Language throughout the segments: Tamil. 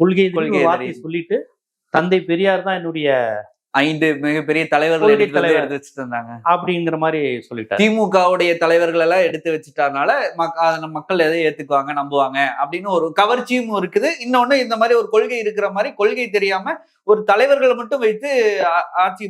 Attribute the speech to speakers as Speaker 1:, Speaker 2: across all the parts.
Speaker 1: கொள்கை வார்த்தை சொல்லிட்டு தந்தை பெரியார் தான் என்னுடைய
Speaker 2: 5 மிகப்பெரிய தலைவர்கள் எடுத்து வச்சுட்டு இருந்தாங்க
Speaker 1: அப்படிங்கிற மாதிரி சொல்லிட்டாரு.
Speaker 2: திமுகவுடைய தலைவர்கள் எல்லாம் எடுத்து வச்சுட்டனால மக்கள் எதை ஏத்துக்குவாங்க நம்புவாங்க அப்படின்னு ஒரு கவர்ச்சியும் இருக்குது. இன்னொன்னு இந்த மாதிரி ஒரு கொள்கை இருக்கிற மாதிரி கொள்கை தெரியாம ஒரு தலைவர்களை மட்டும் வைத்து ஆட்சி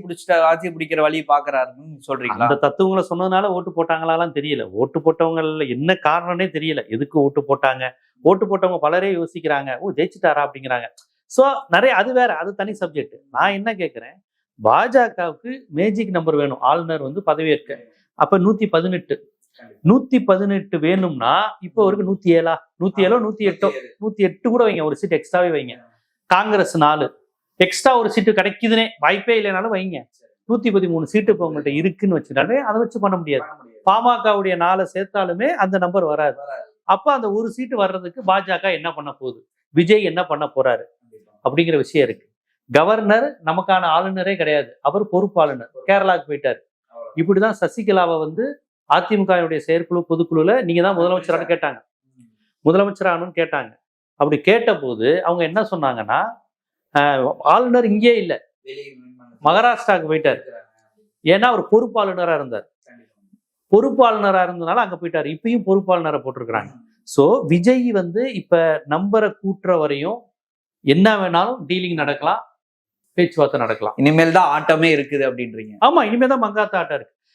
Speaker 2: பிடிக்கிற வழி பாக்குறாருன்னு சொல்றீங்களா?
Speaker 1: அந்த தத்துவங்களை சொன்னதுனால ஓட்டு போட்டாங்களாலாம் தெரியல. ஓட்டு போட்டவங்கல என்ன காரணம்னே தெரியல. எதுக்கு ஓட்டு போட்டாங்க? ஓட்டு போட்டவங்க பலரே யோசிக்கிறாங்க, ஓ ஜெயிச்சுட்டாரா அப்படிங்கிறாங்க. சோ நிறைய அது வேற, அது தனி சப்ஜெக்ட். நான் என்ன கேட்கிறேன், பாஜகவுக்கு மேஜிக் நம்பர் வேணும். ஆளுநர் பதவியேற்க அப்ப 118 வேணும்னா இப்போ வரைக்கும் 107 108 கூட வைங்க, ஒரு சீட் எக்ஸ்ட்ராவே வைங்க. காங்கிரஸ் 4 எக்ஸ்ட்ரா ஒரு சீட்டு கிடைக்குதுன்னே, வாய்ப்பே இல்லைனாலும் வைங்க. 113 சீட்டு இப்போ உங்கள்கிட்ட இருக்குன்னு வச்சுட்டாலே அதை வச்சு பண்ண முடியாது. பாமகவுடைய 4 சேர்த்தாலுமே அந்த நம்பர் வராது. அப்ப அந்த ஒரு சீட்டு வர்றதுக்கு பாஜக என்ன பண்ண போகுது, விஜய் என்ன பண்ண போறாரு அப்படிங்கிற விஷயம் இருக்கு. கவர்னர் நமக்கான ஆளுநரே கிடையாது, அவர் பொறுப்பாளுநர், கேரளாவுக்கு போயிட்டாரு. இப்படிதான் சசிகலாவை அதிமுகவுடைய செயற்குழு பொதுக்குழுல நீங்க தான் முதலமைச்சரானு கேட்டாங்க, முதலமைச்சரானு கேட்டாங்க. அப்படி கேட்ட போது அவங்க என்ன சொன்னாங்கன்னா, ஆளுநர் இங்கே இல்லை, மகாராஷ்டிராவுக்கு போயிட்டாரு. ஏன்னா அவர் பொறுப்பாளுநரா இருந்தார், பொறுப்பாளுநரா இருந்தனால அங்க போயிட்டாரு. இப்பயும் பொறுப்பாளுநரை போட்டிருக்கிறாங்க. சோ விஜய் இப்ப நம்பரை கூட்டுற வரையும் என்ன வேணாலும் டீலிங் நடக்கலாம், பேச்சுவார்த்தை நடக்கலாம்.
Speaker 2: இனிமேல் தான் ஆட்டமே இருக்குது அப்படின்றீங்க?
Speaker 1: ஆமா, இனிமேல் தான் மங்காத்த ஆட்டம் இருக்கு.